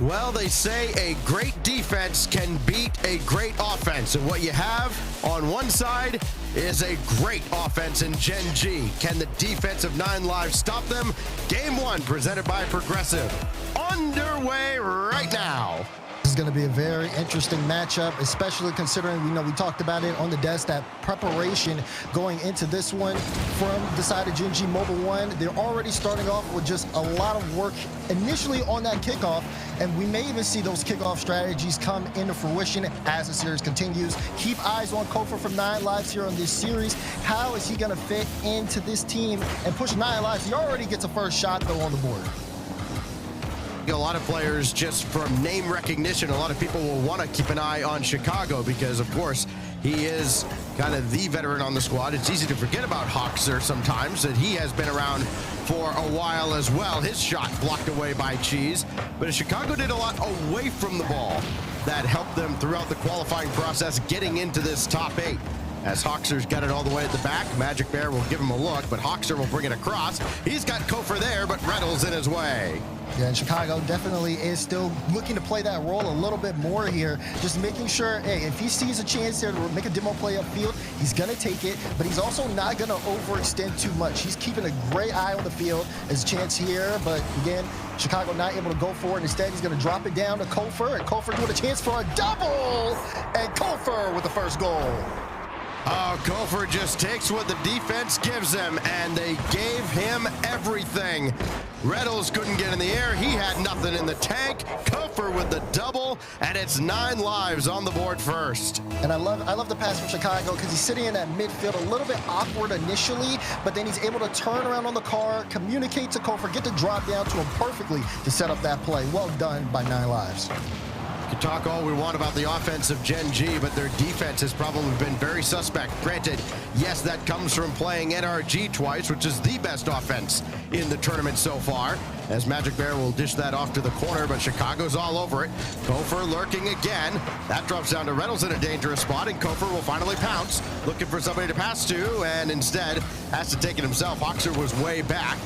Well, they say a great defense can beat a great offense. And what you have on one side is a great offense in Gen.G. Can the defense of 9LIVES stop them? Game 1 presented by Progressive. Underway right now. This is going to be a very interesting matchup, especially considering, we talked about it on the desk, that preparation going into this one from the side of Gen.G Mobile 1. They're already starting off with just a lot of work initially on that kickoff, and we may even see those kickoff strategies come into fruition as the series continues. Keep eyes on Kofor from 9LIVES here on this series. How is he going to fit into this team and push 9LIVES? He already gets a first shot, though, on the board. A lot of players, just from name recognition, a lot of people will want to keep an eye on Chicago because, of course, he is kind of the veteran on the squad. It's easy to forget about Hoxer sometimes, that he has been around for a while as well. His shot blocked away by Cheese, but Chicago did a lot away from the ball that helped them throughout the qualifying process getting into this top 8. As Hoxer's got it all the way at the back, Magic Bear will give him a look, but Hoxer will bring it across. He's got Kofor there, but Reynolds in his way. Yeah, and Chicago definitely is still looking to play that role a little bit more here. Just making sure, hey, if he sees a chance there to make a demo play upfield, he's going to take it, but he's also not going to overextend too much. He's keeping a great eye on the field. There's a chance here, but again, Chicago not able to go for it. Instead, he's going to drop it down to Kofor, and Kofor with a chance for a double, and Kofor with the first goal. Oh, Kofor just takes what the defense gives him, and they gave him everything. Reynolds couldn't get in the air. He had nothing in the tank. Kofor with the double, and it's 9LIVES on the board first. And I love the pass from Chicago because he's sitting in that midfield a little bit awkward initially, but then he's able to turn around on the car, communicate to Kofor, get the drop down to him perfectly to set up that play. Well done by 9LIVES. We can talk all we want about the offense of Gen.G, but their defense has probably been very suspect. Granted, yes, that comes from playing NRG twice, which is the best offense in the tournament so far, as Magic Bear will dish that off to the corner, but Chicago's all over it. Kofor lurking again. That drops down to Reynolds in a dangerous spot, and Kofor will finally pounce, looking for somebody to pass to, and instead has to take it himself. Hoxer was way back,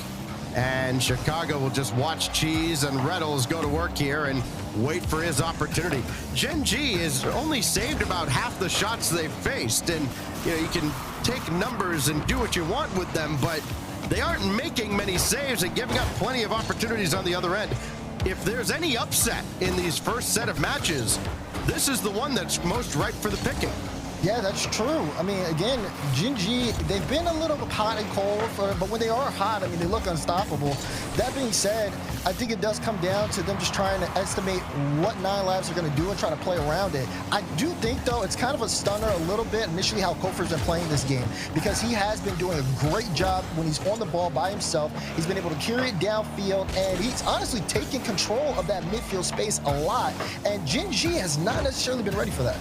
and Chicago will just watch Cheese and Reynolds go to work here and wait for his opportunity. Gen.G is only saved about half the shots they've faced, and you can take numbers and do what you want with them, but they aren't making many saves and giving up plenty of opportunities on the other end. If there's any upset in these first set of matches, this is the one that's most ripe for the picking. Yeah, that's true. I mean, again, Gen.G, they've been a little hot and cold, but when they are hot, I mean, they look unstoppable. That being said, I think it does come down to them just trying to estimate what 9LIVES are going to do and try to play around it. I do think, though, it's kind of a stunner a little bit initially how Kofor's been playing this game, because he has been doing a great job when he's on the ball by himself. He's been able to carry it downfield, and he's honestly taken control of that midfield space a lot, and Gen.G has not necessarily been ready for that.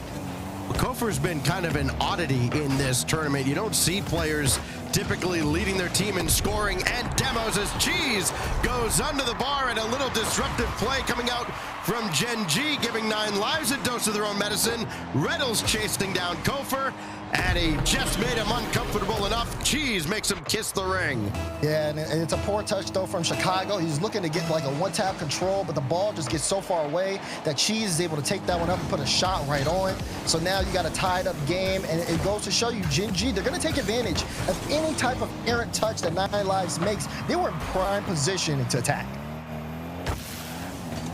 Kofor's been kind of an oddity in this tournament. You don't see players typically leading their team in scoring and demos as Cheese goes under the bar, and a little disruptive play coming out from Gen.G, giving 9LIVES a dose of their own medicine. Reynolds chasing down Kofor, and he just made him uncomfortable enough. Cheese makes him kiss the ring. Yeah, and it's a poor touch, though, from Chicago. He's looking to get like a one-tap control, but the ball just gets so far away that Cheese is able to take that one up and put a shot right on. So now you got a tied-up game, and it goes to show you Gen.G, they're going to take advantage of any type of errant touch that 9LIVES makes. They were in prime position to attack.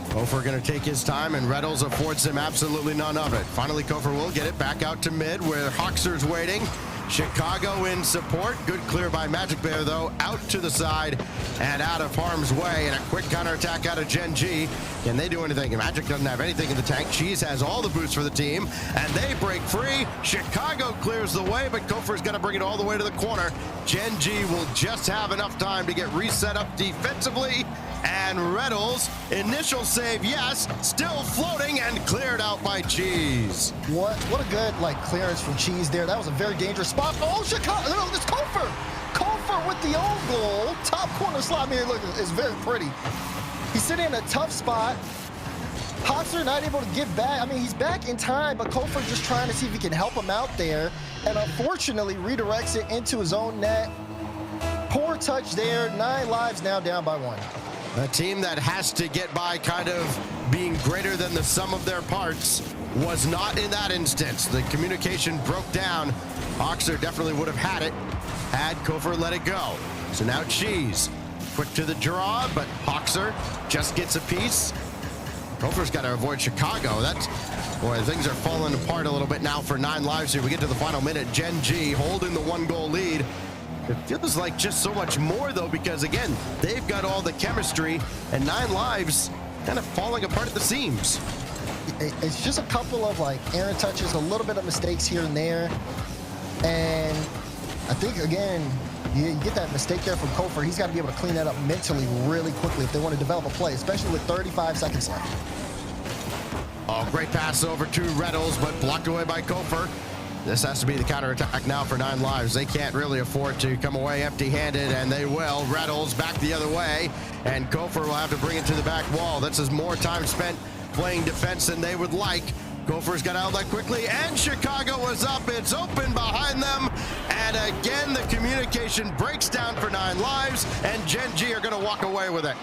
Kofor going to take his time, and Reynolds affords him absolutely none of it. Finally, Kofor will get it back out to mid where Hoxer's waiting. Chicago in support. Good clear by Magic Bear, though, out to the side and out of harm's way. And a quick counterattack out of Gen.G. Can they do anything? Magic doesn't have anything in the tank. Cheese has all the boosts for the team, and they break free. Chicago clears the way, but Kofor's going to bring it all the way to the corner. Gen.G will just have enough time to get reset up defensively. And Reynolds, initial save, yes, still floating and cleared out by Cheese. What a good clearance from Cheese there. That was a very dangerous spot. Oh, Chicago! No, it's Kofor. Kofor with the own goal. Top corner slot here. Look, it's very pretty. He's sitting in a tough spot. Hoxer not able to get back. I mean, he's back in time, but Kofor just trying to see if he can help him out there, and unfortunately redirects it into his own net. Poor touch there. 9LIVES now down by 1. A team that has to get by kind of being greater than the sum of their parts was not in that instance. The communication broke down. Hoxer definitely would have had it had Kofor let it go. So now Cheese, quick to the draw, but Hoxer just gets a piece. Kofor's got to avoid Chicago. That's, boy, things are falling apart a little bit now for 9LIVES here. We get to the final minute. Gen.G holding the 1-goal lead. It feels like just so much more, though, because, again, they've got all the chemistry, and 9LIVES kind of falling apart at the seams. It's just a couple of, like, errant touches, a little bit of mistakes here and there. And I think, again, you get that mistake there from Kofor. He's got to be able to clean that up mentally really quickly if they want to develop a play, especially with 35 seconds left. Oh, great pass over to Reynolds, but blocked away by Kofor. This has to be the counterattack now for 9LIVES. They can't really afford to come away empty-handed, and they will. Reynolds back the other way, and Kofor will have to bring it to the back wall. This is more time spent playing defense than they would like. Kofor's got out that quickly, and Chicago was up. It's open behind them, and again, the communication breaks down for 9LIVES, and Gen.G are going to walk away with it.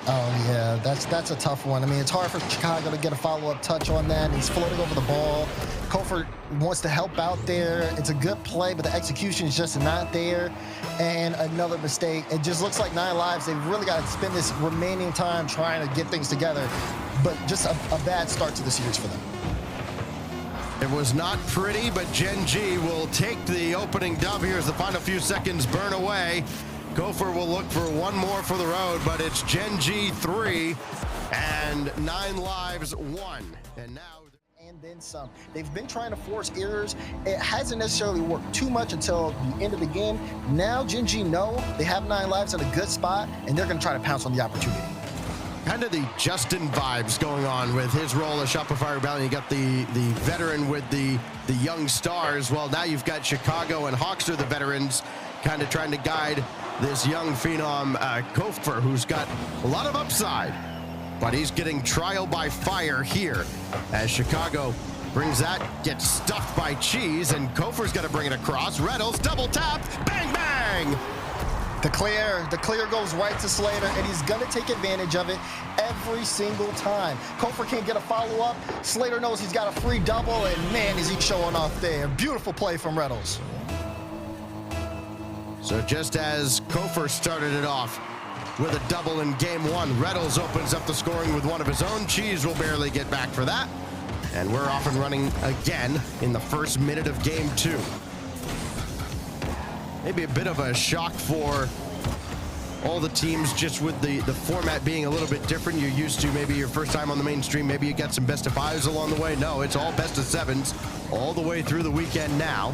Oh, yeah, that's a tough one. I mean, it's hard for Chicago to get a follow-up touch on that. He's floating over the ball. Kofor wants to help out there. It's a good play, but the execution is just not there. And another mistake. It just looks like 9LIVES, they've really got to spend this remaining time trying to get things together. But just a bad start to the series for them. It was not pretty, but Gen.G will take the opening dub here as the final few seconds burn away. Kofor will look for one more for the road, but it's Gen.G 3 and 9LIVES 1. And now... and then some. They've been trying to force errors. It hasn't necessarily worked too much until the end of the game. Now Gen.G know they have 9LIVES in a good spot, and they're going to try to pounce on the opportunity. Kind of the Justin vibes going on with his role as Shopify Rebellion. You got the veteran with the young stars. Well, now you've got Chicago and Hoxer, the veterans, kind of trying to guide this young phenom Kofor, who's got a lot of upside, but he's getting trial by fire here as Chicago brings that, gets stuffed by Cheese, and Kofor's got to bring it across. Reynolds double tap, bang bang. The clear goes right to Slater, and he's going to take advantage of it every single time. Kofor can't get a follow-up. Slater knows he's got a free double, and man, is he showing off there. Beautiful play from Reynolds. So just as Kofor started it off with a double in game one, Reynolds opens up the scoring with one of his own. Cheese will barely get back for that. And we're off and running again in the first minute of game two. Maybe a bit of a shock for all the teams, just with the format being a little bit different. You're used to maybe your first time on the mainstream, maybe you got some best of fives along the way. No, it's all best of sevens all the way through the weekend now,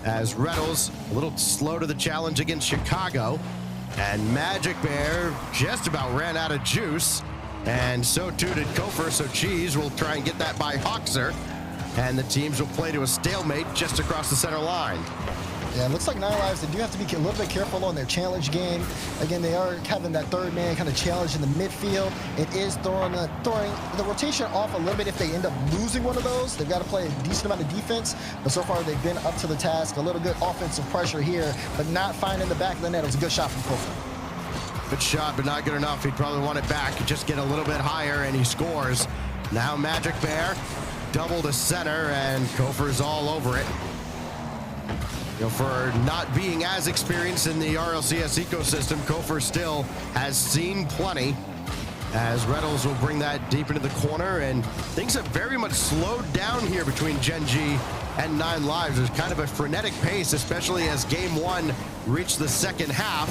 as Reynolds a little slow to the challenge against Chicago, and Magic Bear just about ran out of juice, and so too did Kofor. So Cheese will try and get that by Hoxer, and the teams will play to a stalemate just across the center line. Yeah, it looks like 9LIVES, they do have to be a little bit careful on their challenge game. Again, they are having that third man kind of challenge in the midfield. It is throwing the rotation off a little bit if they end up losing one of those. They've got to play a decent amount of defense, but so far they've been up to the task. A little good offensive pressure here, but not finding the back of the net. It was a good shot from Kofor. Good shot, but not good enough. He'd probably want it back. Just get a little bit higher, and he scores. Now Magic Bear, double to center, and Kofor's all over it. You know, for not being as experienced in the RLCS ecosystem, Kofor still has seen plenty, as Reynolds will bring that deep into the corner, and things have very much slowed down here between Gen.G and 9LIVES. There's kind of a frenetic pace, especially as game one reached the second half.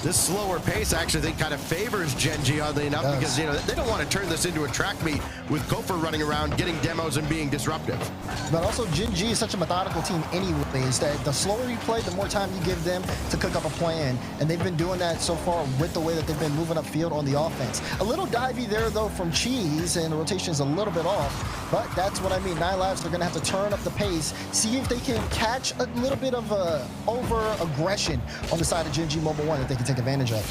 This slower pace, actually, I think, kind of favors Gen.G, oddly enough, because, you know, they don't want to turn this into a track meet with Kofor running around, getting demos, and being disruptive. But also, Gen.G is such a methodical team anyways, that the slower you play, the more time you give them to cook up a plan. And they've been doing that so far with the way that they've been moving upfield on the offense. A little divey there, though, from Cheese, and the rotation is a little bit off. But that's what I mean. 9LIVES are going to have to turn up the pace, see if they can catch a little bit of over-aggression on the side of Gen.G Mobile 1 that they can take advantage of.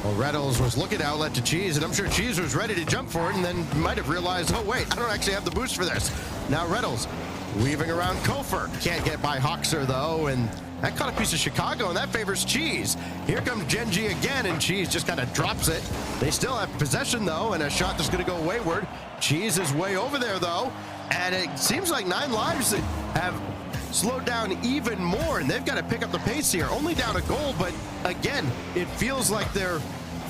Well, Reynolds was looking outlet to Cheese, and I'm sure Cheese was ready to jump for it, and then might have realized, oh wait, I don't actually have the boost for this. Now Reynolds Weaving around Kofer. Can't get by Hoxer, though, and that caught a piece of Chicago, and that favors Cheese. Here comes Gen.G again, and Cheese just kind of drops it. They still have possession, though, and a shot that's going to go wayward. Cheese is way over there, though, and it seems like 9LIVES have slowed down even more, and they've got to pick up the pace here. Only down a goal, but again, it feels like they're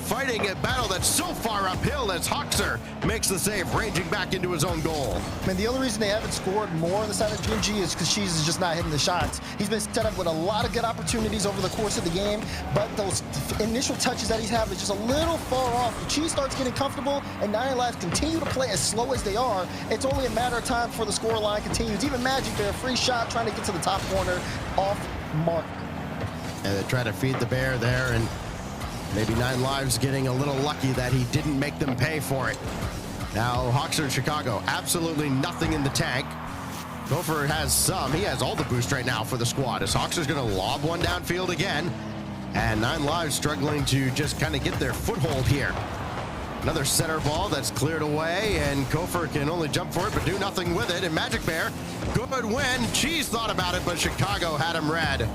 fighting a battle that's so far uphill as Hoxer makes the save, ranging back into his own goal. I mean, the only reason they haven't scored more on the side of Gen.G is because Cheese is just not hitting the shots. He's been set up with a lot of good opportunities over the course of the game, but those initial touches that he's having is just a little far off. If Cheese starts getting comfortable and 9LIVES continue to play as slow as they are, it's only a matter of time before the scoreline continues. Even Magic there, free shot, trying to get to the top corner, off mark. And they try to feed the bear there, and maybe 9LIVES getting a little lucky that he didn't make them pay for it. Now, Hoxer and Chicago, absolutely nothing in the tank. Kofer has some. He has all the boost right now for the squad, as Hoxer's going to lob one downfield again. And 9LIVES struggling to just kind of get their foothold here. Another center ball that's cleared away, and Kofer can only jump for it but do nothing with it. And Magic Bear, good win. Cheese thought about it, but Chicago had him red.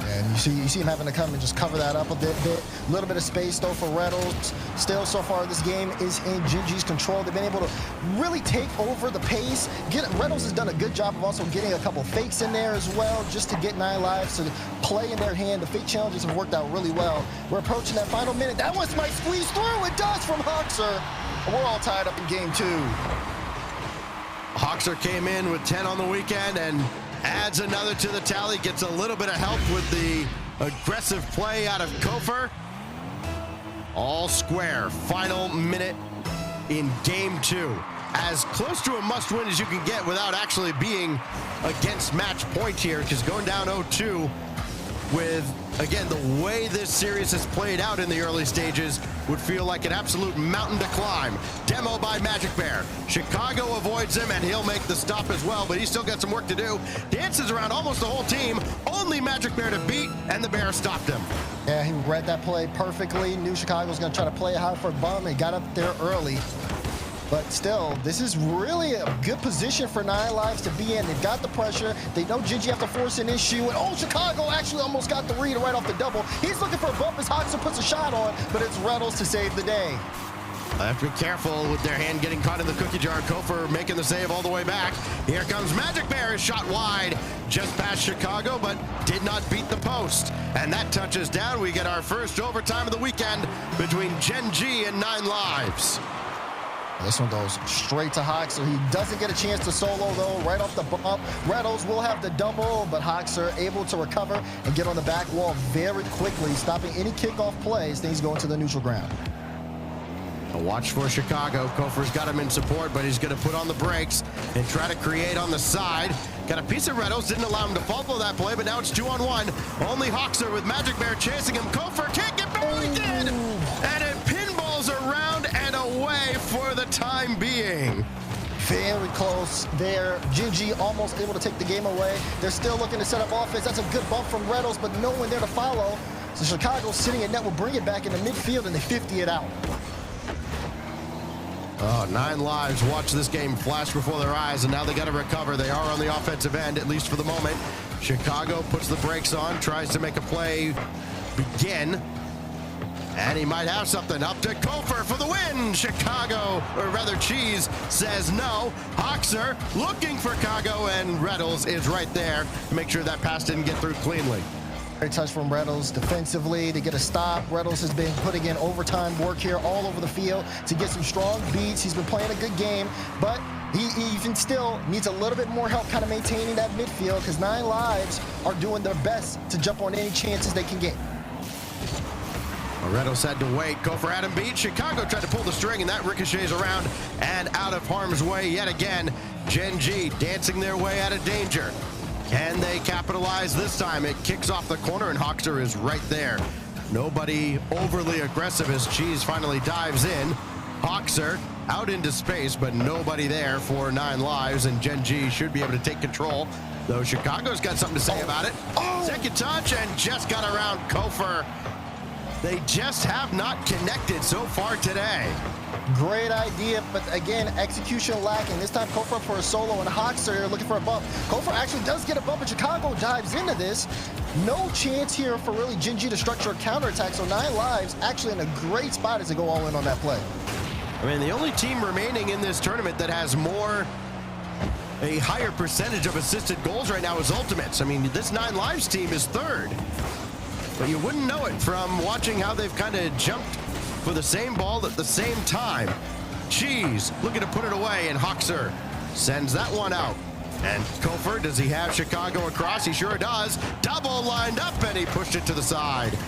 And you see him having to come and just cover that up a bit. A little bit of space, though, for Reynolds. Still, so far, this game is in Gen.G's control. They've been able to really take over the pace. Reynolds has done a good job of also getting a couple fakes in there as well, just to get 9LIVES to play in their hand. The fake challenges have worked out really well. We're approaching that final minute. That one might squeeze through. It does from Hoxer. We're all tied up in game 2. Hoxer came in with 10 on the weekend and adds another to the tally, gets a little bit of help with the aggressive play out of Kofer. All square, final minute in game 2. As close to a must-win as you can get without actually being against match point here, because going down 0-2 with, again, the way this series has played out in the early stages would feel like an absolute mountain to climb. Demo by Magic Bear. Chicago avoids him, and he'll make the stop as well, but he's still got some work to do. Dances around almost the whole team. Only Magic Bear to beat, and the Bear stopped him. Yeah, he read that play perfectly. Knew Chicago was going to try to play high for a bum, and got up there early. But still, this is really a good position for 9LIVES to be in. They've got the pressure. They know Gen.G have to force an issue. And oh, Chicago actually almost got the read right off the double. He's looking for a bump as Hoxer puts a shot on, but it's Reynolds to save the day. I have to be careful with their hand getting caught in the cookie jar. Kofer making the save all the way back. Here comes Magic Bear, shot wide, just past Chicago, but did not beat the post. And that touches down. We get our first overtime of the weekend between Gen.G and 9LIVES. This one goes straight to Hoxer. He doesn't get a chance to solo, though, right off the bump. Reynolds will have the double, but Hoxer able to recover and get on the back wall very quickly, stopping any kickoff plays. Things going to the neutral ground. A watch for Chicago. Kofer's got him in support, but he's going to put on the brakes and try to create on the side. Got a piece of Reynolds, didn't allow him to follow that play, but now it's 2-on-1. Only Hoxer with Magic Bear chasing him. Kofer can't get back. He did! And it pinballs around and away for the time being. Very close there. Gen.G almost able to take the game away. They're still looking to set up offense. That's a good bump from Reynolds, but no one there to follow. So Chicago sitting at net will bring it back in the midfield, and they 50 it out. Oh, 9LIVES watch this game flash before their eyes, and now they got to recover. They are on the offensive end, at least for the moment. Chicago puts the brakes on, tries to make a play begin. And he might have something. Up to Kofer for the win. Chicago, or rather Cheese, says no. Hoxer looking for Chicago, and Reynolds is right there to make sure that pass didn't get through cleanly. Great touch from Reynolds defensively to get a stop. Reynolds has been putting in overtime work here all over the field to get some strong beats. He's been playing a good game, but he even still needs a little bit more help kind of maintaining that midfield, because 9LIVES are doing their best to jump on any chances they can get. Reynolds had to wait. Kofer had him beat. Chicago tried to pull the string, and that ricochets around and out of harm's way yet again. Gen.G dancing their way out of danger. Can they capitalize this time? It kicks off the corner, and Hoxer is right there. Nobody overly aggressive as Cheese finally dives in. Hoxer out into space, but nobody there for 9LIVES, and Gen.G should be able to take control, though Chicago's got something to say about it. Second touch, and just got around Kofer. They just have not connected so far today. Great idea, but again, execution lacking. This time, Kofor for a solo, and Hoxer here looking for a bump. Kofor actually does get a bump, and Chicago dives into this. No chance here for really Gen.G to structure a counterattack, so 9LIVES actually in a great spot as they go all in on that play. I mean, the only team remaining in this tournament that has a higher percentage of assisted goals right now is Ultimates. I mean, this 9LIVES team is third. But you wouldn't know it from watching how they've kind of jumped for the same ball at the same time. Cheese looking to put it away, and Hoxer sends that one out. And Kofor, does he have Chicago across? He sure does. Double lined up, and he pushed it to the side.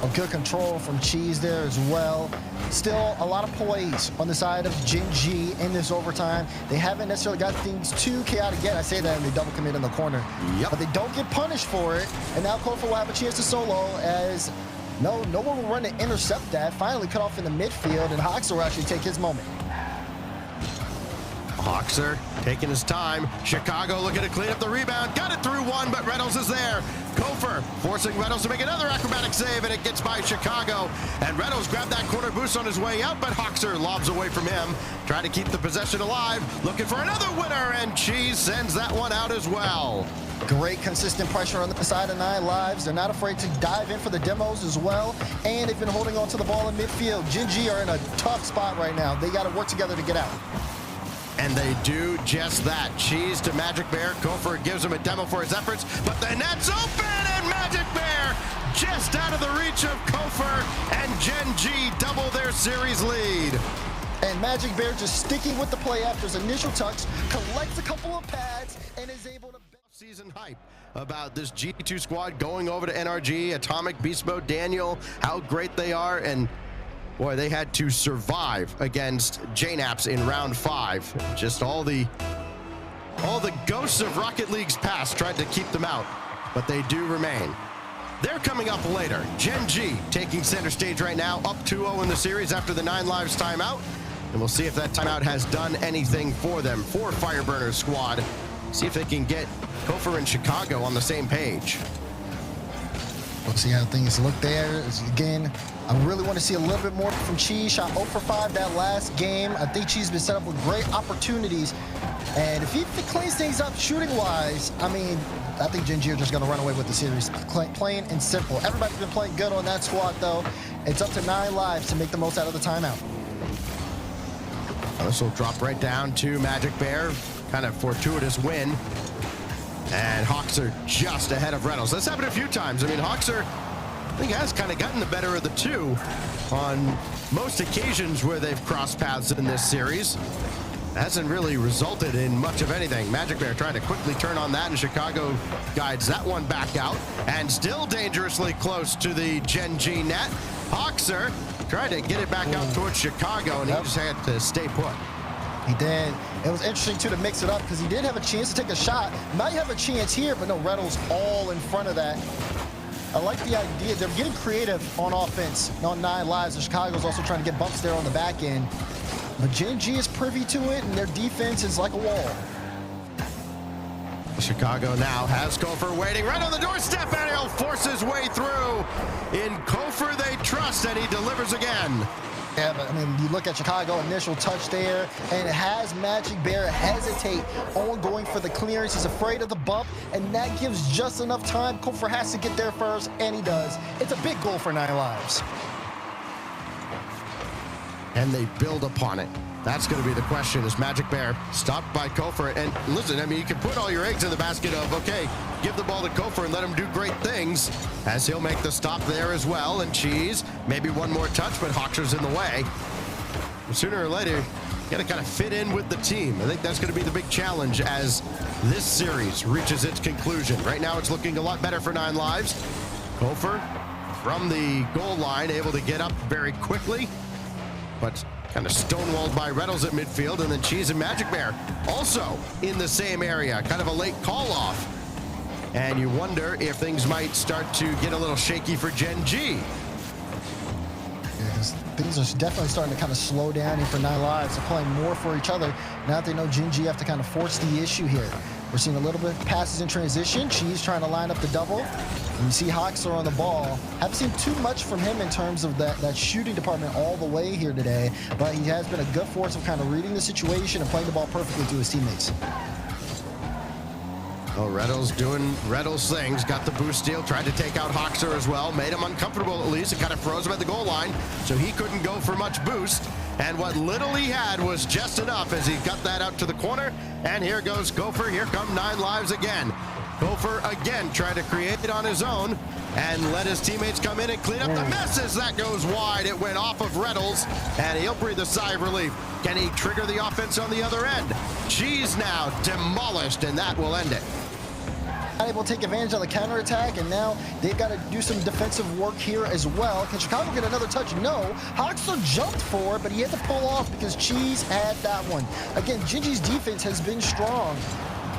A good control from Cheese there as well. Still a lot of poise on the side of Gen.G in this overtime. They haven't necessarily got things too chaotic yet. I say that, and they double commit in the corner. Yep. But they don't get punished for it. And now Kofor will have a chance to solo as no one will run to intercept that. Finally cut off in the midfield, and Hoxer will actually take his moment. Hoxer taking his time. Chicago looking to clean up the rebound. Got it through one, but Reynolds is there. Kofor forcing Reynolds to make another acrobatic save, and it gets by Chicago. And Reynolds grabbed that corner boost on his way out, but Hoxer lobs away from him. Trying to keep the possession alive. Looking for another winner, and Cheese sends that one out as well. Great consistent pressure on the side of 9LIVES. They're not afraid to dive in for the demos as well. And they've been holding on to the ball in midfield. Gen.G are in a tough spot right now. They got to work together to get out. And they do just that. Cheese to Magic Bear. Kofor gives him a demo for his efforts, but the net's open, and Magic Bear just out of the reach of Kofor, and Gen.G double their series lead. And Magic Bear just sticking with the play after his initial touch, collects a couple of pads, and is able to... Season hype about this G2 squad going over to NRG, Atomic, Beast Mode, Daniel, how great they are, and boy, they had to survive against JNAPs in round 5. Just all the ghosts of Rocket League's past tried to keep them out, but they do remain. They're coming up later. Gen.G taking center stage right now, up 2-0 in the series after the 9LIVES timeout, and we'll see if that timeout has done anything for them, for Fireburner's squad. See if they can get Kofor and Chicago on the same page. We'll see how things look there. Again, I really want to see a little bit more from Cheese. Shot 0 for 5 that last game. I think Cheese has been set up with great opportunities. And if he cleans things up shooting-wise, I mean, I think Gen.G are just going to run away with the series. Plain and simple. Everybody's been playing good on that squad, though. It's up to 9LIVES to make the most out of the timeout. This will drop right down to Magic Bear. Kind of fortuitous win. And Hoxer just ahead of Reynolds. That's happened a few times. I mean, Hoxer, I think, has kind of gotten the better of the two on most occasions where they've crossed paths in this series. Hasn't really resulted in much of anything. Magic Bear trying to quickly turn on that, and Chicago guides that one back out. And still dangerously close to the Gen.G net. Hoxer tried to get it back out towards Chicago, and he just had to stay put. He did. It was interesting, too, to mix it up because he did have a chance to take a shot. Might have a chance here, but no, Reynolds all in front of that. I like the idea. They're getting creative on offense on 9LIVES, and Chicago's also trying to get bumps there on the back end. But Gen.G is privy to it, and their defense is like a wall. Chicago now has Kofor waiting right on the doorstep, and he'll force his way through. In Kofor they trust, and he delivers again. Yeah, but I mean, you look at Chicago, initial touch there, and it has Magic Bear hesitate on going for the clearance. He's afraid of the bump, and that gives just enough time. Kofor has to get there first, and he does. It's a big goal for 9LIVES. And they build upon it. That's going to be the question. Is Magic Bear stopped by Kofor? And listen, I mean, you can put all your eggs in the basket of, okay, give the ball to Kofor and let him do great things, as he'll make the stop there as well. And Cheese, maybe one more touch, but Hoxer's in the way. But sooner or later, you got to kind of fit in with the team. I think that's going to be the big challenge as this series reaches its conclusion. Right now, it's looking a lot better for 9LIVES. Kofor from the goal line, able to get up very quickly, but kind of stonewalled by Reynolds at midfield, and then Cheese and Magic Bear also in the same area. Kind of a late call-off. And you wonder if things might start to get a little shaky for Gen.G. Yes, things are definitely starting to kind of slow down here for 9LIVES. They're playing more for each other. Now that they know Gen.G have to kind of force the issue here. We're seeing a little bit of passes in transition. Cheese trying to line up the double. And you see Hoxer on the ball. Haven't seen too much from him in terms of that shooting department all the way here today, but he has been a good force of kind of reading the situation and playing the ball perfectly to his teammates. Oh, Reynolds doing Reynolds things. Got the boost steal. Tried to take out Hoxer as well. Made him uncomfortable at least. It kind of froze him at the goal line, so he couldn't go for much boost. And what little he had was just enough as he got that out to the corner. And here goes Gopher. Here come 9LIVES again. Gopher again trying to create it on his own and let his teammates come in and clean up the messes. That goes wide. It went off of Reynolds, and he'll breathe a sigh of relief. Can he trigger the offense on the other end? Cheese now demolished, and that will end it. Able to take advantage of the counterattack, and now they've got to do some defensive work here as well. Can Chicago get another touch? No. Hoxer jumped for it, but he had to pull off because Cheese had that one. Again, Gen.G's defense has been strong.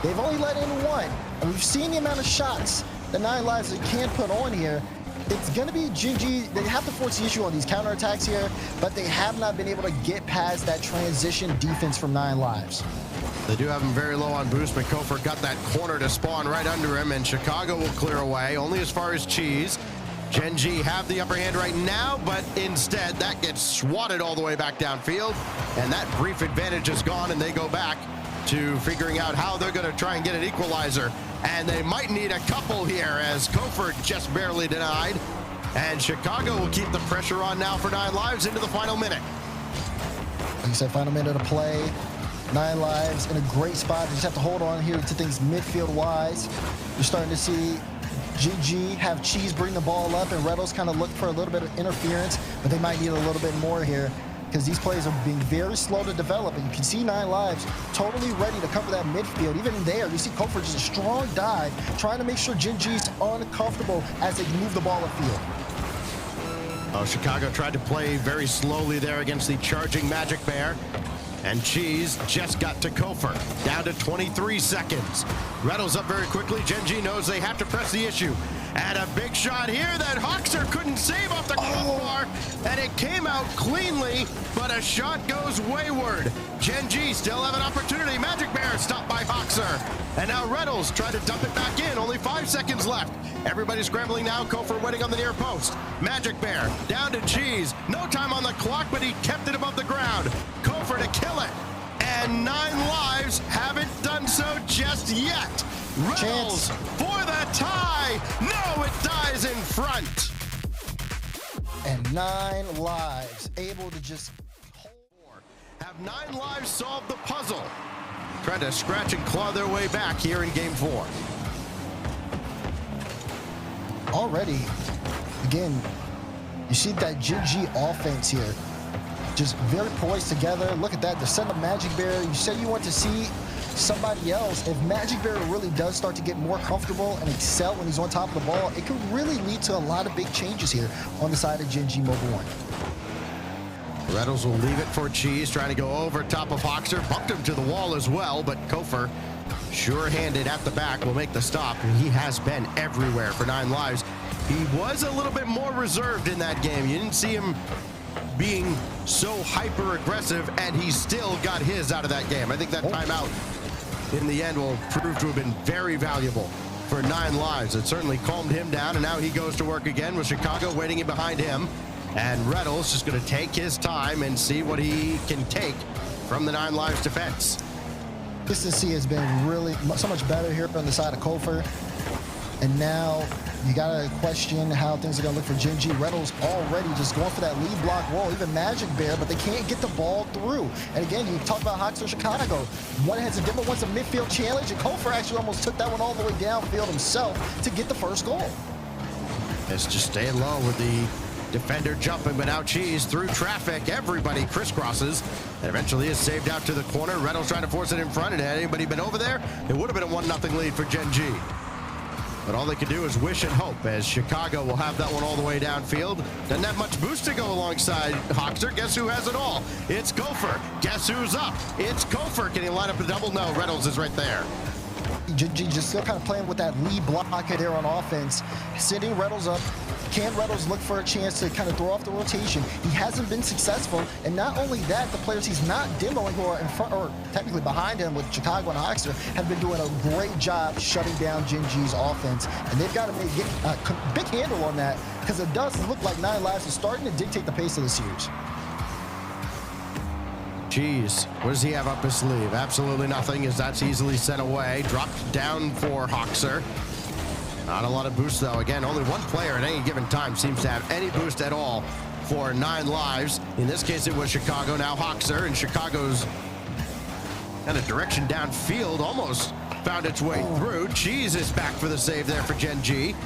They've only let in one, and we've seen the amount of shots that 9LIVES can put on here. It's going to be Gen.G. They have to force the issue on these counterattacks here, but they have not been able to get past that transition defense from 9LIVES. They do have him very low on boost, but Gopher got that corner to spawn right under him, and Chicago will clear away, only as far as Cheese. Gen.G have the upper hand right now, but instead that gets swatted all the way back downfield, and that brief advantage is gone, and they go back to figuring out how they're going to try and get an equalizer. And they might need a couple here as Gopher just barely denied, and Chicago will keep the pressure on now for 9LIVES into the final minute. Like you said, final minute of play. 9LIVES in a great spot. They just have to hold on here to things midfield-wise. You're starting to see Gen.G have Cheese bring the ball up, and Reynolds kind of look for a little bit of interference, but they might need a little bit more here because these plays are being very slow to develop, and you can see 9LIVES totally ready to cover that midfield. Even there, you see Gopher just a strong dive, trying to make sure Gen.G's uncomfortable as they move the ball upfield. Oh, Chicago tried to play very slowly there against the charging Magic Bear. And Cheese just got to Gopher, down to 23 seconds. Reynolds up very quickly. Gen.G knows they have to press the issue. And a big shot here that Hoxer couldn't save off the crossbar, and it came out cleanly, but a shot goes wayward. Gen.G still have an opportunity. Magic Bear stopped by Hoxer. And now Reynolds tried to dump it back in. Only 5 seconds left. Everybody's scrambling now. Gopher waiting on the near post. Magic Bear down to Cheese. No time on the clock, but he kept it above the ground. Gopher to kill it. And 9LIVES haven't done so just yet. Reynolds for the tie. No, it dies in front. And 9LIVES able to just hold. Have 9LIVES solved the puzzle? Trying to scratch and claw their way back here in game 4. Already, again, you see that Gen.G offense here. Just very poised together. Look at that. They're setting up Magic Bear. You said you want to see somebody else. If Magic Bear really does start to get more comfortable and excel when he's on top of the ball, it could really lead to a lot of big changes here on the side of Gen.G Mobile 1. Reynolds will leave it for Cheese, trying to go over top of Hoxer. Bumped him to the wall as well, but Gopher, sure-handed at the back, will make the stop. He has been everywhere for 9LIVES. He was a little bit more reserved in that game. You didn't see him being so hyper-aggressive, and he still got his out of that game. I think that timeout in the end will prove to have been very valuable for 9LIVES. It certainly calmed him down, and now he goes to work again with Chicago waiting in behind him. And Reynolds just going to take his time and see what he can take from the 9LIVES defense. Consistency has been really so much better here on the side of Gopher. And now you got to question how things are going to look for Gen.G. Reynolds already just going for that lead block wall, even Magic Bear, but they can't get the ball through. And again, you talk about Hoxer Chicago. One has a demo, one's a midfield challenge, and Gopher actually almost took that one all the way downfield himself to get the first goal. It's just staying low with the defender jumping, but now Cheese through traffic. Everybody crisscrosses and eventually is saved out to the corner. Reynolds trying to force it in front, and had anybody been over there, it would have been a 1-0 lead for Gen.G. But all they can do is wish and hope, as Chicago will have that one all the way downfield. Doesn't have much boost to go alongside Hoxer. Guess who has it all? It's Gopher. Guess who's up? It's Gopher. Can he line up a double? No, Reynolds is right there. Gen.G just still kind of playing with that lead block there on offense, sending Reynolds up, Can Reynolds look for a chance to kind of throw off the rotation? He hasn't been successful, and not only that, the players he's not demoing who are in front, or technically behind him with Chicago and Hoxer, have been doing a great job shutting down Gen.G's offense, and they've got to get a big handle on that, because it does look like 9LIVES is starting to dictate the pace of the series. Jeez, what does he have up his sleeve? Absolutely nothing, as that's easily sent away. Dropped down for Hoxer. Not a lot of boost, though. Again, only one player at any given time seems to have any boost at all for 9LIVES. In this case, it was Chicago. Now Hoxer, and Chicago's kind of direction downfield almost found its way through. Cheese is back for the save there for Gen.G.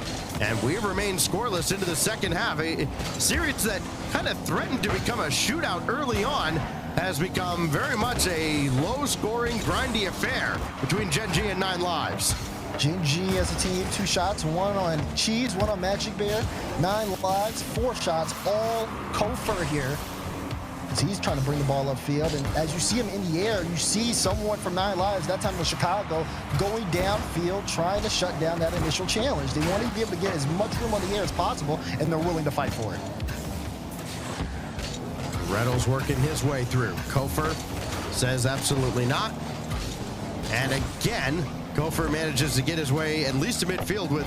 And we remain scoreless into the second half. A series that kind of threatened to become a shootout early on has become very much a low-scoring, grindy affair between Gen.G and 9LIVES. Gen.G as a team, 2 shots, 1 on Cheese, 1 on Magic Bear. 9LIVES, 4 shots, all Kofer here. So he's trying to bring the ball upfield, and as you see him in the air, you see someone from 9LIVES, that time with Chicago, going downfield, trying to shut down that initial challenge. They want to be able to get as much room on the air as possible, and they're willing to fight for it. Reynolds working his way through. Kofer says absolutely not. And again, Kofer manages to get his way at least to midfield with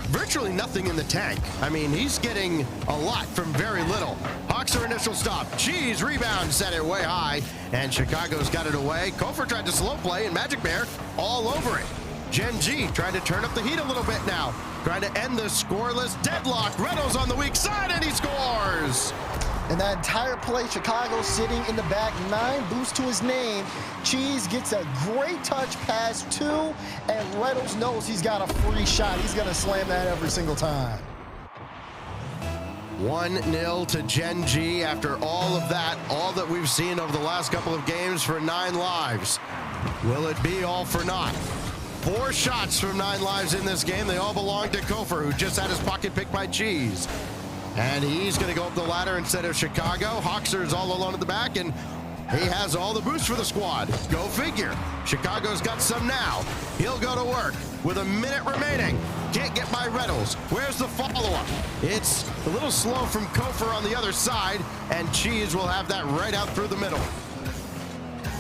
virtually nothing in the tank. I mean, he's getting a lot from very little. Hoxer initial stop. Cheese rebound, set it way high, and Chicago's got it away. Kofer tried to slow play, and Magic Bear all over it. Gen.G trying to turn up the heat a little bit now. Trying to end the scoreless deadlock. Reynolds on the weak side, and he scores! And that entire play, Chicago sitting in the back, 9 boosts to his name. Cheese gets a great touch pass, 2, and Reynolds knows he's got a free shot. He's going to slam that every single time. 1-0 to Gen.G after all of that, all that we've seen over the last couple of games for 9LIVES. Will it be all for naught? 4 shots from 9LIVES in this game. They all belong to Kofer, who just had his pocket picked by Cheese. And he's going to go up the ladder instead of Chicago. Hoxer's all alone at the back, and he has all the boost for the squad. Go figure. Chicago's got some now. He'll go to work with a minute remaining. Can't get by Reynolds. Where's the follow-up? It's a little slow from Kofer on the other side, and Cheese will have that right out through the middle.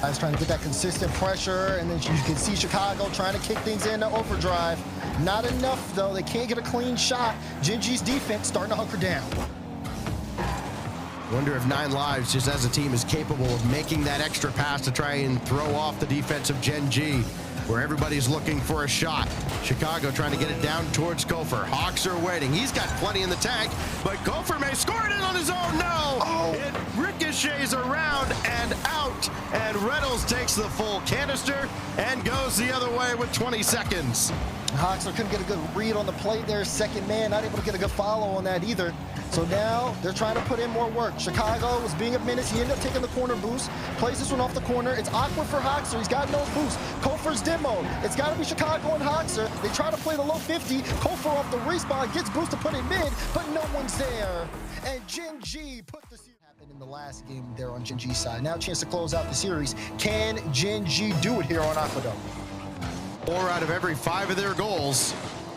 I was trying to get that consistent pressure, and then you can see Chicago trying to kick things into overdrive. Not enough, though. They can't get a clean shot. Gen.G's defense starting to hunker down. Wonder if 9LIVES, just as a team, is capable of making that extra pass to try and throw off the defense of Gen.G, where everybody's looking for a shot. Chicago trying to get it down towards Kofer. Hoxer waiting. He's got plenty in the tank, but Kofer may score it in on his own. No! Oh. It ricochets around and out, and Reynolds takes the full canister and goes the other way with 20 seconds. Hoxer couldn't get a good read on the play there. Second man, not able to get a good follow on that either. So now they're trying to put in more work. Chicago was being a menace. He ended up taking the corner boost. Plays this one off the corner. It's awkward for Hoxer. He's got no boost. Kofer's demo. It's got to be Chicago and Hoxer. They try to play the low 50. Kofer off the respawn gets boost to put it mid, but no one's there. And Gen.G put the series happened in the last game there on Gen.G's side. Now a chance to close out the series. Can Gen.G do it here on Aquadome? 4 out of every 5 of their goals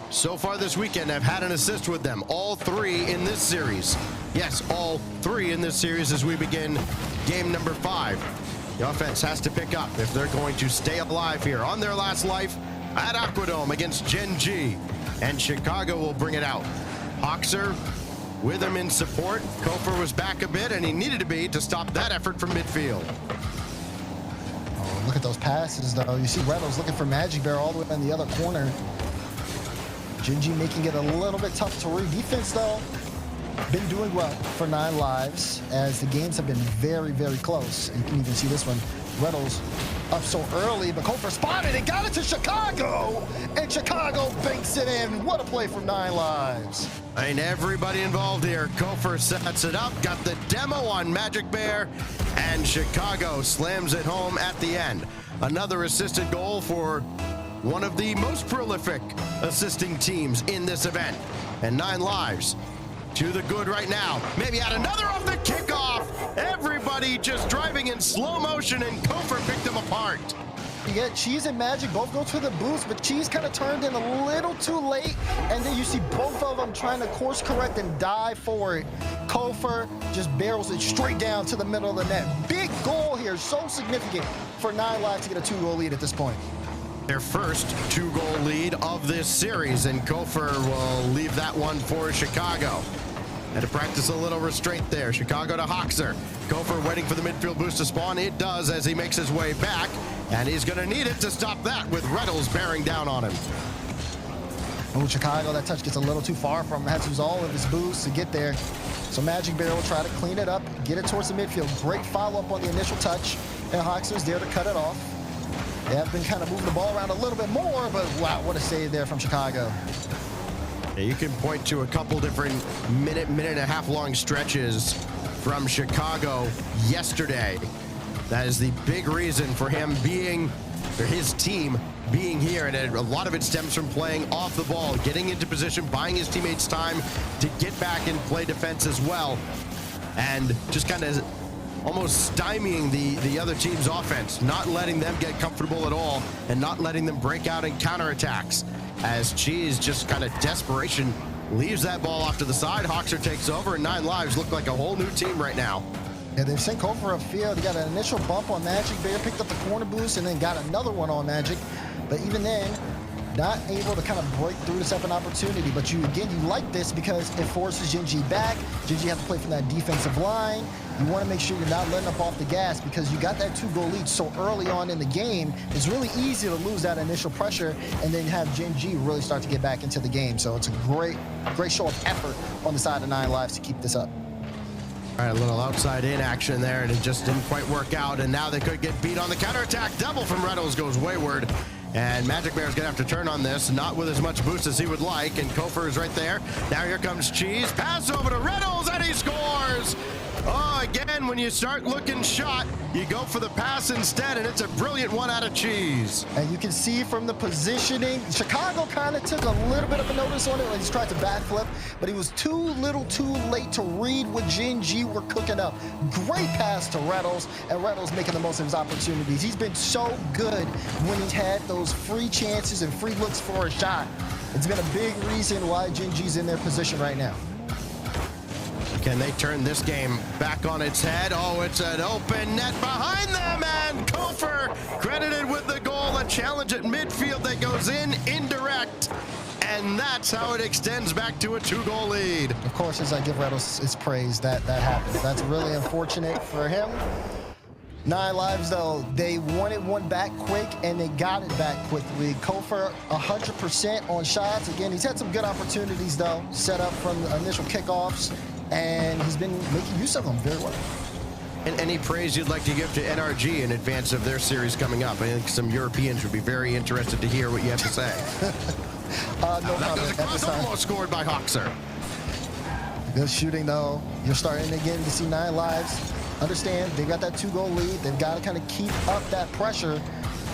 so far this weekend have had an assist with them. All 3 in this series. Yes, all 3 in this series as we begin game number 5. The offense has to pick up if they're going to stay alive here on their last life at Aquadome against Gen.G. And Chicago will bring it out. Hoxer with him in support. Kofer was back a bit, and he needed to be to stop that effort from midfield. Look at those passes, though. You see Reynolds looking for Magic Bear all the way in the other corner. Gen.G making it a little bit tough to read. Defense, though, been doing well for 9LIVES as the games have been very, very close. And you can even see this one. Reynolds up so early, but Kofer spotted it, got it to Chicago, and Chicago banks it in. What a play from 9LIVES. I mean, everybody involved here. Kofer sets it up, got the demo on Magic Bear, and Chicago slams it home at the end. Another assisted goal for one of the most prolific assisting teams in this event. And 9LIVES to the good right now. Maybe add another off the kickoff. Everybody just driving in slow motion, and Kofer picked them apart. You get Cheese and Magic both go to the boost, but Cheese kind of turned in a little too late, and then you see both of them trying to course correct and dive for it. Kofer just barrels it straight down to the middle of the net. Big goal here, so significant for 9LIVES to get a 2-goal lead at this point. Their first 2-goal lead of this series, and Kofer will leave that one for Chicago. Had to practice a little restraint there. Chicago to Hoxer. Kofer waiting for the midfield boost to spawn. It does as he makes his way back, and he's going to need it to stop that with Reynolds bearing down on him. Oh, Chicago, that touch gets a little too far from him. Has to use all of his boost to get there. So Magic Bear will try to clean it up, get it towards the midfield. Great follow-up on the initial touch, and Hoxer's there to cut it off. They have been kind of moving the ball around a little bit more, but wow, what a save there from Chicago. Yeah, you can point to a couple different minute and a half long stretches from Chicago yesterday. That is the big reason for him being, or his team being here, and a lot of it stems from playing off the ball, getting into position, buying his teammates time to get back and play defense as well, and just kind of almost stymieing the other team's offense, not letting them get comfortable at all, and not letting them break out in counterattacks. As Cheese, just kind of desperation, leaves that ball off to the side. Hoxer takes over, and 9LIVES look like a whole new team right now. Yeah, they've sent Kofer upfield. He got an initial bump on Magic Bear, picked up the corner boost, and then got another one on Magic. But even then, not able to kind of break through the second opportunity. But you like this because it forces Gen.G back. Gen.G have to play from that defensive line. You want to make sure you're not letting up off the gas because you got that 2-goal lead so early on in the game. It's really easy to lose that initial pressure and then have Gen.G really start to get back into the game. So it's a great show of effort on the side of 9LIVES to keep this up. All right, a little outside-in action there, and it just didn't quite work out, and now they could get beat on the counterattack. Double from Reynolds goes wayward, and Magic Bear's gonna have to turn on this, not with as much boost as he would like, and Kofer is right there. Now here comes Cheese, pass over to Reynolds, and he scores! Oh, again, when you start looking shot, you go for the pass instead, and it's a brilliant one out of Cheese. And you can see from the positioning, Chicago kind of took a little bit of a notice on it when he tried to backflip, but he was too late to read what Gen.G were cooking up. Great pass to Reynolds, and Reynolds making the most of his opportunities. He's been so good when he's had those free chances and free looks for a shot. It's been a big reason why Gen.G's in their position right now. Can they turn this game back on its head? Oh, it's an open net behind them, and Kofer credited with the goal. A challenge at midfield that goes in indirect, and that's how it extends back to a 2-goal lead. Of course, as I give Reynolds his praise, that happens. That's really unfortunate for him. 9LIVES, though, they wanted one back quick, and they got it back quickly. Kofer, 100% on shots. Again, he's had some good opportunities, though, set up from the initial kickoffs, and he's been making use of them very well. And any praise you'd like to give to NRG in advance of their series coming up? I think some Europeans would be very interested to hear what you have to say. No that goes comment. across, almost scored by Hoxer. Good shooting, though. You're starting again to see 9LIVES. Understand, they got that 2-goal lead. They've got to kind of keep up that pressure.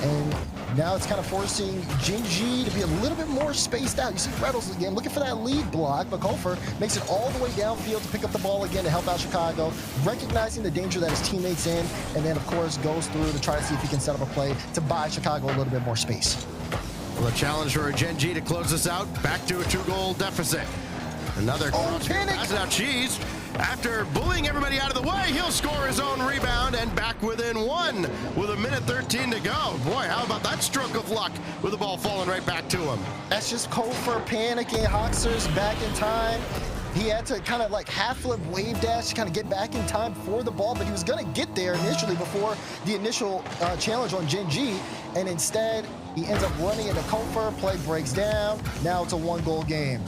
And now it's kind of forcing Gen.G to be a little bit more spaced out. You see Reynolds again looking for that lead block, but Kofer makes it all the way downfield to pick up the ball again to help out Chicago, recognizing the danger that his teammates in, and then, of course, goes through to try to see if he can set up a play to buy Chicago a little bit more space. Well, a challenge for Gen.G to close this out. Back to a 2-goal deficit. Another pass it out. Cheese, after bullying everybody out of the way, he'll score his own rebound and back within 1 with 1:13 to go. Boy, how about that stroke of luck with the ball falling right back to him. That's just Kofer panicking. Hoxer's back in time. He had to kind of like half flip wave dash to kind of get back in time for the ball, but he was going to get there initially before the initial challenge on Gen.G, and instead he ends up running into Kofer. Play breaks down. Now it's a 1-goal game.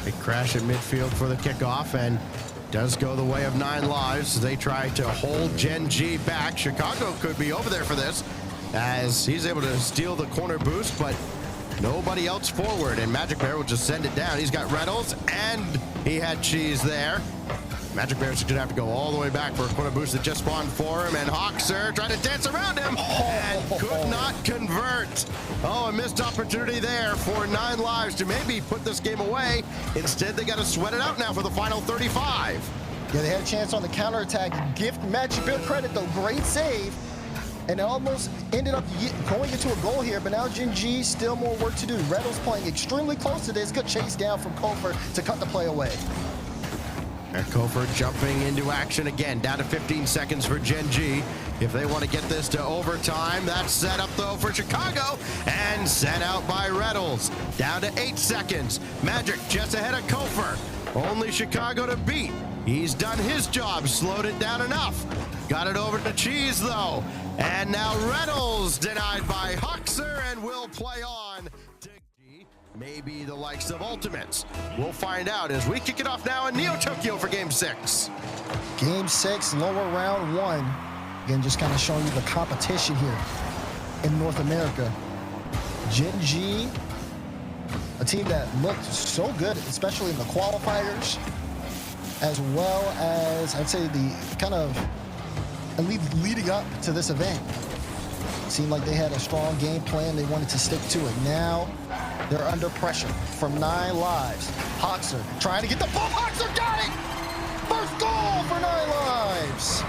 Big crash at midfield for the kickoff, and does go the way of 9LIVES. They try to hold Gen.G back. Chicago could be over there for this, as he's able to steal the corner boost, but nobody else forward, and Magic Bear will just send it down. He's got Reynolds, and he had Cheese there. Magic Bear's gonna have to go all the way back for a corner boost that just spawned for him, and Hoxer tried to dance around him and could not convert. Oh, a missed opportunity there for 9LIVES to maybe put this game away. Instead, they got to sweat it out now for the final 35. Yeah, they had a chance on the counterattack. Give Magic Bear credit, though. Great save. and it almost ended up going into a goal here, but now Gen.G still more work to do. Reynolds playing extremely close to this. Good chase down from Kofer to cut the play away. And Kofer jumping into action again, down to 15 seconds for Gen.G. If they want to get this to overtime, that's set up though for Chicago and sent out by Reynolds. Down to 8 seconds. Magic just ahead of Kofer. Only Chicago to beat. He's done his job, slowed it down enough. Got it over to Cheese though. And now Reynolds denied by Huxer and will play on to G. Maybe the likes of Ultimates. We'll find out as we kick it off now in Neo Tokyo for Game 6. Game 6, lower round 1. Again, just kind of showing you the competition here in North America. Gen.G, a team that looked so good, especially in the qualifiers, as well as, I'd say, the kind of leading up to this event. Seemed like they had a strong game plan. They wanted to stick to it. Now they're under pressure from 9LIVES. Hoxer trying to get the ball. Hoxer got it! First goal for 9LIVES.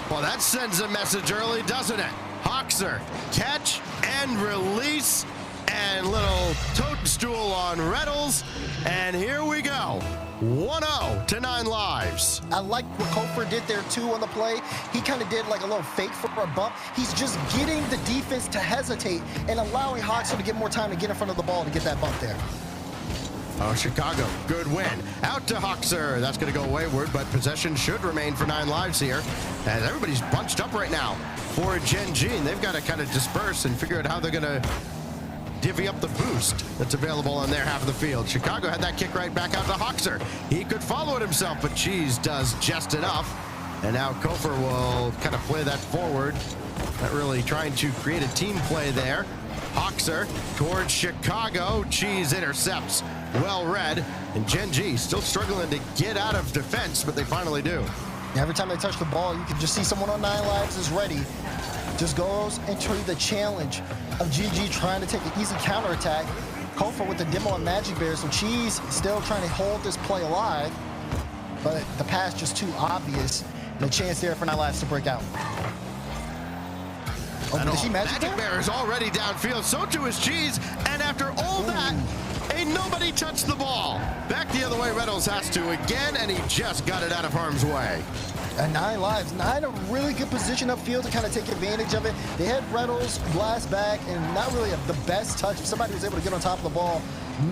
Well, that sends a message early, doesn't it? Hoxer, catch and release, and little toadstool on Reynolds. And here we go. 1-0 to 9LIVES. I like what Kofer did there too on the play. He kind of did like a little fake for a bump. He's just getting the defense to hesitate and allowing Hoxer to get more time to get in front of the ball to get that bump there. Oh, Chicago, good win. Out to Hoxer. That's going to go wayward, but possession should remain for 9LIVES here. As everybody's bunched up right now for Gen.G, and they've got to kind of disperse and figure out how they're going to divvy up the boost that's available on their half of the field. Chicago had that kick right back out to Hoxer. He could follow it himself, but Cheese does just enough. And now Kofer will kind of play that forward. Not really trying to create a team play there. Hoxer towards Chicago. Cheese intercepts. Well read. And Gen.G still struggling to get out of defense, but they finally do. Every time they touch the ball, you can just see someone on 9LIVES is ready. Just goes into the challenge of GG trying to take an easy counterattack. Kofer with the demo on Magic Bear, so Cheese still trying to hold this play alive, but the pass just too obvious. And a chance there for 9LIVES to break out. Oh, did she Magic Bear is already downfield, so too is Cheese, and after all that, ain't nobody touched the ball. Back the other way, Reynolds has to again, and he just got it out of harm's way. And 9LIVES, not in a really good position upfield to kind of take advantage of it. They had Reynolds blast back and not really the best touch. If somebody was able to get on top of the ball,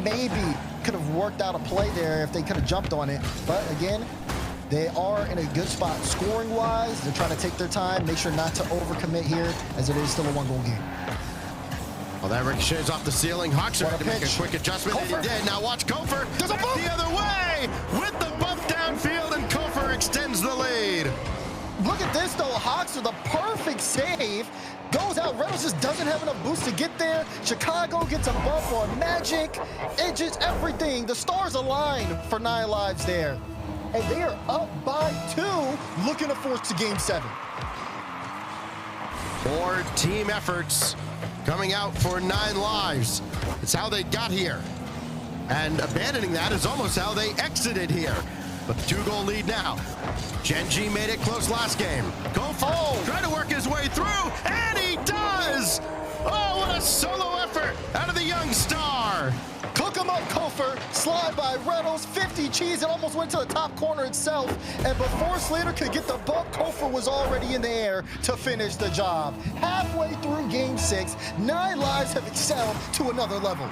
maybe could have worked out a play there if they could have jumped on it. But again, they are in a good spot scoring-wise. They're trying to take their time, make sure not to overcommit here, as it is still a one-goal game. Well, that ricochets off the ceiling. Hoxer had to make a quick adjustment, and he did. Now watch Kofer. There's a bump! The other way with the bump downfield, and Kofer extends the lead. Look at this, though. Hoxer, the perfect save. Goes out. Reynolds just doesn't have enough boost to get there. Chicago gets a bump on Magic. It just everything. The stars align for 9LIVES there. And they are up by 2, looking to force to Game 7. 4 team efforts coming out for 9LIVES. It's how they got here. And abandoning that is almost how they exited here. But the 2-goal lead now. Gen.G made it close last game. Kofer trying to work his way through, and he does! Oh, what a solo effort out of the young star. Cook him up, Kofer. Slide by Reynolds. 50 Cheese. It almost went to the top corner itself. And before Slater could get the bump, Kofer was already in the air to finish the job. Halfway through Game 6, 9LIVES have excelled to another level.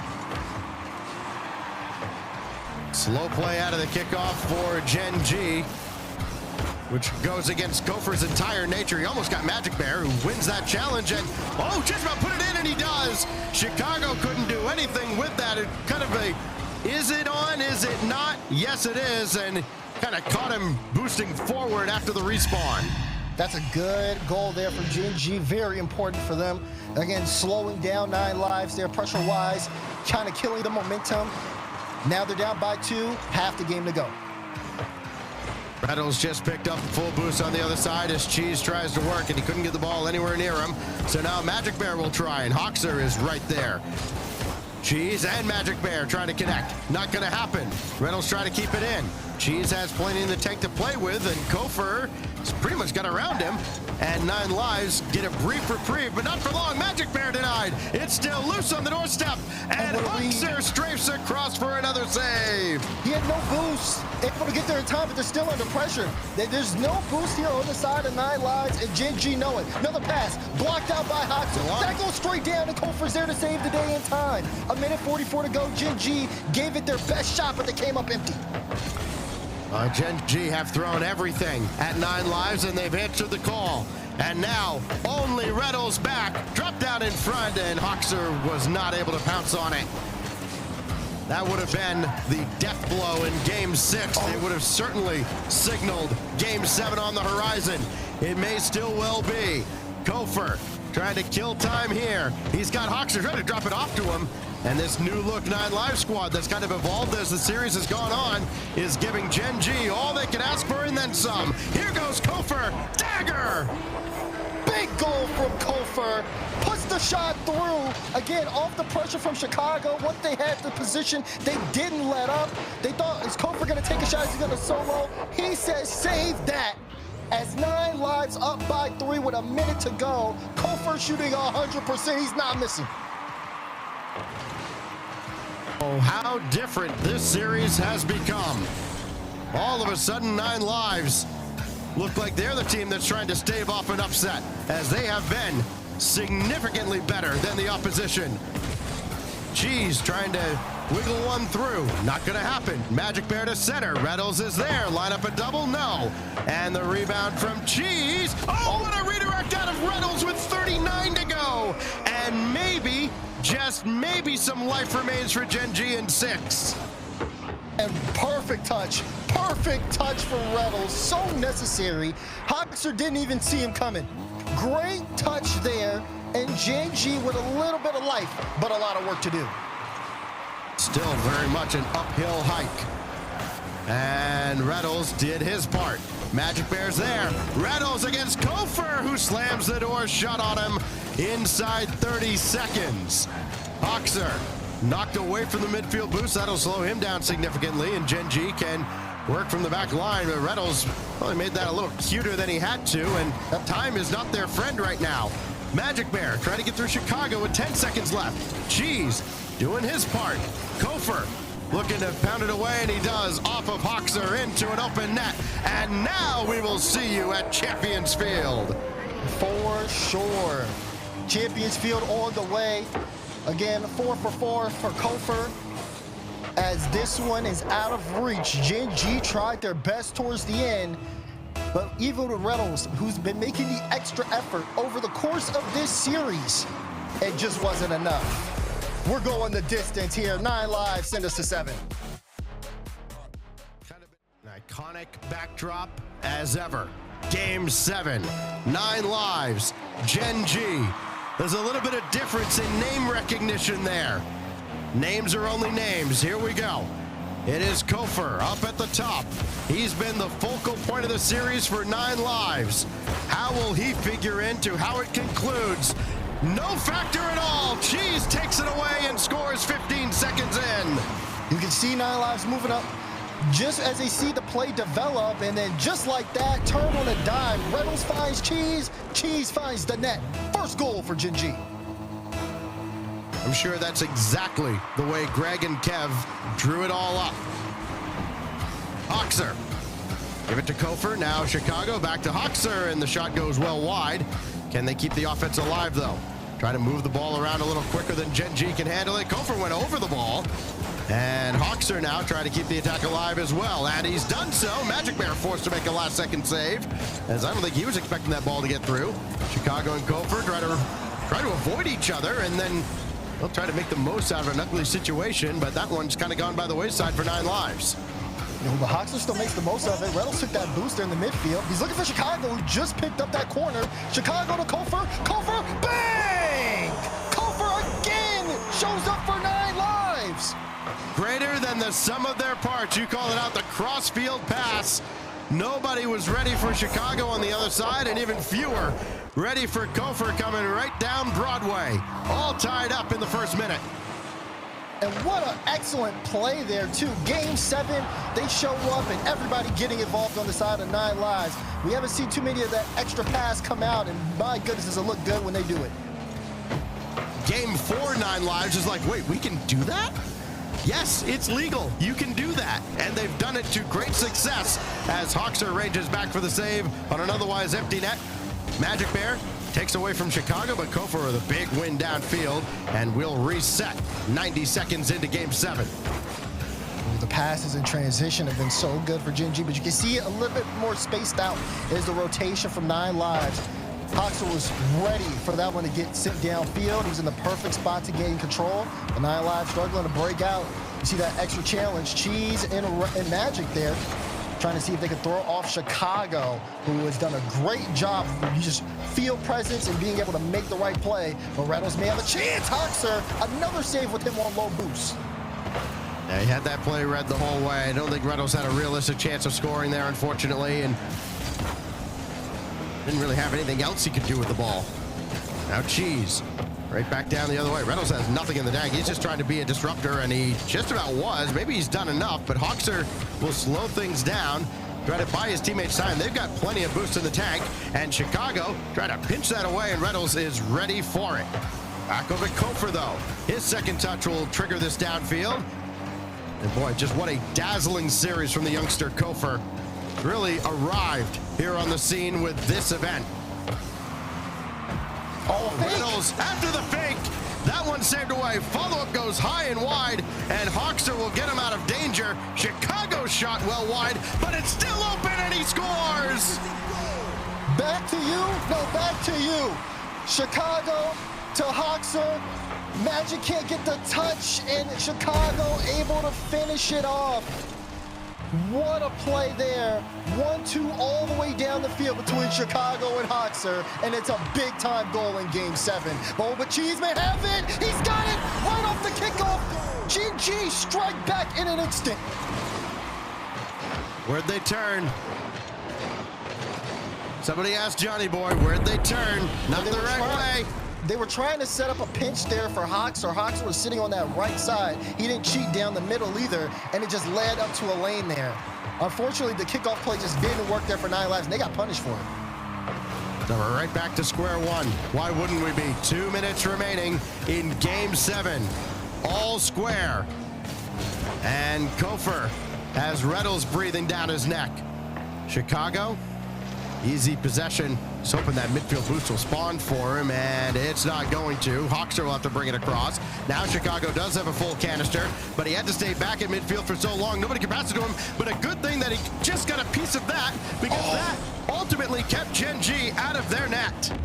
Slow play out of the kickoff for Gen.G, which goes against Kofer's entire nature. He almost got Magic Bear, who wins that challenge, and just about put it in, and he does. Chicago couldn't do anything with that. It kind of a, is it on, is it not? Yes, it is, and kind of caught him boosting forward after the respawn. That's a good goal there from Gen.G. Very important for them. Again, slowing down 9LIVES there pressure-wise, kind of killing the momentum. Now they're down by 2, half the game to go. Reynolds just picked up full boost on the other side as Cheese tries to work, and he couldn't get the ball anywhere near him. So now Magic Bear will try, and Hoxer is right there. Cheese and Magic Bear trying to connect. Not going to happen. Reynolds trying to keep it in. Cheese has plenty in the tank to play with, and Kofer has pretty much got around him. and 9LIVES get a brief reprieve, but not for long. Magic Bear denied. It's still loose on the doorstep, and Hoxer strafes across for another save. He had no boost, able to get there in time, but they're still under pressure. There's no boost here on the side of 9LIVES, and Gen.G know it. Another pass, blocked out by Hoxer. That goes straight down, and Kofer's there to save the day in time. 1:44 to go. Gen.G gave it their best shot, but they came up empty. Gen.G have thrown everything at 9LIVES, and they've answered the call. And now, only Reddle's back, dropped down in front, and Hoxer was not able to pounce on it. That would have been the death blow in Game 6. It would have certainly signaled Game 7 on the horizon. It may still well be. Kofer trying to kill time here. He's got Hoxer trying to drop it off to him. And this new look 9LIVES squad that's kind of evolved as the series has gone on is giving Gen.G all they can ask for and then some. Here goes Kofer, dagger! Big goal from Kofer, puts the shot through. Again, off the pressure from Chicago. Once they had the position, they didn't let up. They thought, is Kofer gonna take a shot? Is he gonna solo? He says, save that. As 9LIVES up by 3 with a minute to go. Kofer shooting 100%, he's not missing. Oh, how different this series has become. All of a sudden, 9LIVES look like they're the team that's trying to stave off an upset, as they have been significantly better than the opposition. G's trying to wiggle one through. Not gonna happen. Magic Bear to center. Reynolds is there. Line up a double? No. And the rebound from Cheese. Oh, what a redirect out of Reynolds with 39 to go. And maybe, just maybe, some life remains for Gen.G in 6. And perfect touch from Reynolds, so necessary. Hoxer didn't even see him coming. Great touch there, and Gen.G with a little bit of life, but a lot of work to do. Still very much an uphill hike. And Reynolds did his part. Magic Bear's there. Reynolds against Kofer, who slams the door shut on him inside 30 seconds. Hoxer knocked away from the midfield boost. That'll slow him down significantly, and Gen.G can work from the back line, but Reynolds probably made that a little cuter than he had to, and that time is not their friend right now. Magic Bear trying to get through Chicago with 10 seconds left. Cheese doing his part. Kofer looking to pound it away, and he does, off of Hoxer into an open net. And now we will see you at Champions Field. For sure. Champions Field on the way. Again, 4 for 4 for Kofer. As this one is out of reach. Gen.G tried their best towards the end, but even with Reynolds, who's been making the extra effort over the course of this series, it just wasn't enough. We're going the distance here. 9LIVES send us to 7. Kind of an iconic backdrop as ever. Game 7, 9LIVES, Gen.G. There's a little bit of difference in name recognition there. Names are only names. Here we go. It is Kofer up at the top. He's been the focal point of the series for 9LIVES. How will he figure into how it concludes? No factor at all. Cheese takes it away and scores 15 seconds in. You can see 9LIVES moving up just as they see the play develop, and then just like that, turn on a dime. Reynolds finds Cheese. Cheese finds the net. First goal for Gen.G. I'm sure that's exactly the way Greg and Kev drew it all up. Hoxer. Give it to Kofer. Now Chicago back to Hoxer, and the shot goes well wide. Can they keep the offense alive, though? Try to move the ball around a little quicker than Gen.G can handle it. Kofer went over the ball. And Hoxer now trying to keep the attack alive as well. And he's done so. Magic Bear forced to make a last-second save, as I don't think he was expecting that ball to get through. Chicago and Kofer try to avoid each other, and then they'll try to make the most out of an ugly situation, but that one's kind of gone by the wayside for 9LIVES. But Hoxer still makes the most of it. Reynolds took that booster in the midfield. He's looking for Chicago, who just picked up that corner. Chicago to Kofer. Kofer, bang! Kofer again shows up for 9LIVES. Greater than the sum of their parts. You call it out, the cross-field pass. Nobody was ready for Chicago on the other side, and even fewer ready for Kofer coming right down Broadway. All tied up in the first minute. And what an excellent play there, too. Game 7, they show up and everybody getting involved on the side of 9LIVES. We haven't seen too many of that extra pass come out, and my goodness, does it look good when they do it. Game 4, 9LIVES is like, wait, we can do that? Yes, it's legal. You can do that. And they've done it to great success as Hoxer ranges back for the save on an otherwise empty net. Magic Bear takes away from Chicago, but Kofor with a big win downfield, and we'll reset 90 seconds into Game 7. The passes in transition have been so good for Gen.G, but you can see it a little bit more spaced out is the rotation from 9LIVES. Hoxer was ready for that one to get sent downfield. He was in the perfect spot to gain control. The 9LIVES struggling to break out. You see that extra challenge, Cheese and Magic there, trying to see if they could throw off Chicago, who has done a great job. You just feel presence and being able to make the right play. But Reynolds may have a chance. Hoxer, another save with him on low boost. Yeah, he had that play read the whole way. I don't think Reynolds had a realistic chance of scoring there, unfortunately, and didn't really have anything else he could do with the ball. Now Cheese, right back down the other way. Reynolds has nothing in the tank. He's just trying to be a disruptor, and he just about was. Maybe he's done enough, but Hoxer will slow things down, try to buy his teammates time. They've got plenty of boost in the tank, and Chicago try to pinch that away, and Reynolds is ready for it. Back over to Kofor, though. His second touch will trigger this downfield. And boy, just what a dazzling series from the youngster Kofor. Really arrived here on the scene with this event. Oh, Reynolds after the fake. That one saved away. Follow-up goes high and wide, and Hoxer will get him out of danger. Chicago shot well wide, but it's still open, and he scores. Back to you? No, back to you. Chicago to Hoxer. Magic can't get the touch, and Chicago able to finish it off. What a play there. 1-2 all the way down the field between Chicago and Hoxer, and it's a big-time goal in Game 7. But Cheese may have it. He's got it right off the kickoff. Gen.G strike back in an instant. Where'd they turn? Somebody asked Johnny Boy, where'd they turn? Not the right way. They were trying to set up a pinch there for Hoxer. Hoxer was sitting on that right side. He didn't cheat down the middle either, and it just led up to a lane there. Unfortunately, the kickoff play just didn't work there for 9LIVES, and they got punished for it. So we're right back to square one. Why wouldn't we be? 2 minutes remaining in Game 7. All square. And Kofor has Reynolds breathing down his neck. Chicago, easy possession. He's hoping that midfield boost will spawn for him, and it's not going to. Hoxer will have to bring it across. Now Chicago does have a full canister, but he had to stay back in midfield for so long. Nobody can pass it to him, but a good thing that he just got a piece of that, because that ultimately kept Gen.G out of their net.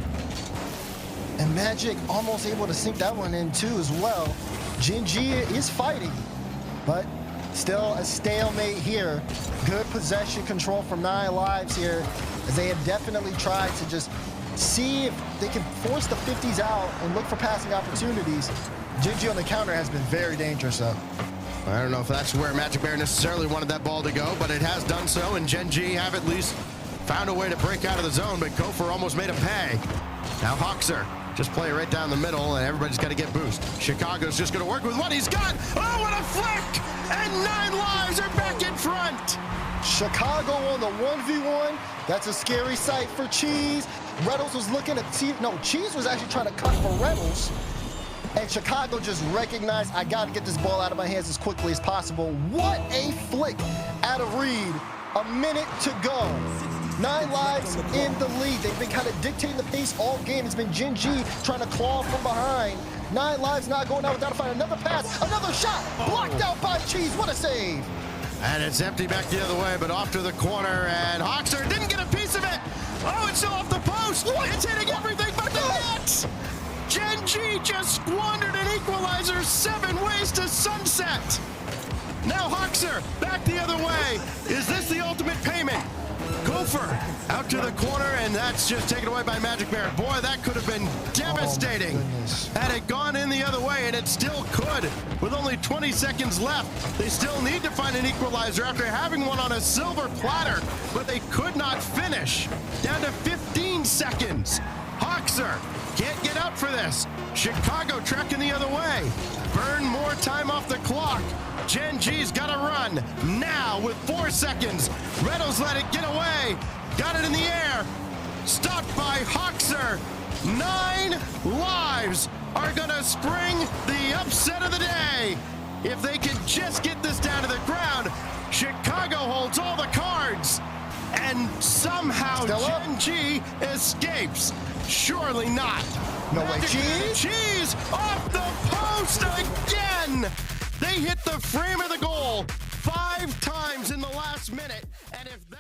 And Magic almost able to sink that one in too as well. Gen.G is fighting, but still a stalemate here. Good possession control from 9LIVES here, as they have definitely tried to just see if they can force the 50s out and look for passing opportunities. Gen.G on the counter has been very dangerous, though. I don't know if that's where Magic Bear necessarily wanted that ball to go, but it has done so, and Gen.G have at least found a way to break out of the zone, but Kofor almost made him pay. Now Hoxer, just play it right down the middle, and everybody's got to get boost. Chicago's just going to work with what he's got. Oh, what a flick! And 9LIVES are back in front. Chicago on the 1v1. That's a scary sight for Cheese. Reynolds was looking at Cheese was actually trying to cut for Reynolds. And Chicago just recognized, I got to get this ball out of my hands as quickly as possible. What a flick out of Reed. A minute to go. 9LIVES in the lead. They've been kind of dictating the pace all game. It's been Gen.G trying to claw from behind. 9LIVES not going out without a fight. Another pass, another shot, blocked out by Cheese. What a save. And it's empty back the other way, but off to the corner, and Hoxer didn't get a piece of it. Oh, it's still off the post. It's hitting everything but the net. Gen.G just squandered an equalizer 7 ways to sunset. Now Hoxer back the other way. Is this the ultimate payment? Kofor out to the corner, and that's just taken away by Magic Bear. Boy, that could have been devastating had it gone in the other way, and it still could. With only 20 seconds left, they still need to find an equalizer after having one on a silver platter, but they could not finish. Down to 15 seconds. Hoxer can't get up for this. Chicago tracking the other way. Burn more time off the clock. Gen.G's got to run now with 4 seconds. Reynolds let it get away. Got it in the air. Stopped by Hoxer. 9LIVES are going to spring the upset of the day. If they can just get this down to the ground, Chicago holds all the cards. And somehow Gen.G escapes. Surely not. No way, Cheese off the post again. They hit the frame of the goal 5 times in the last minute. And if that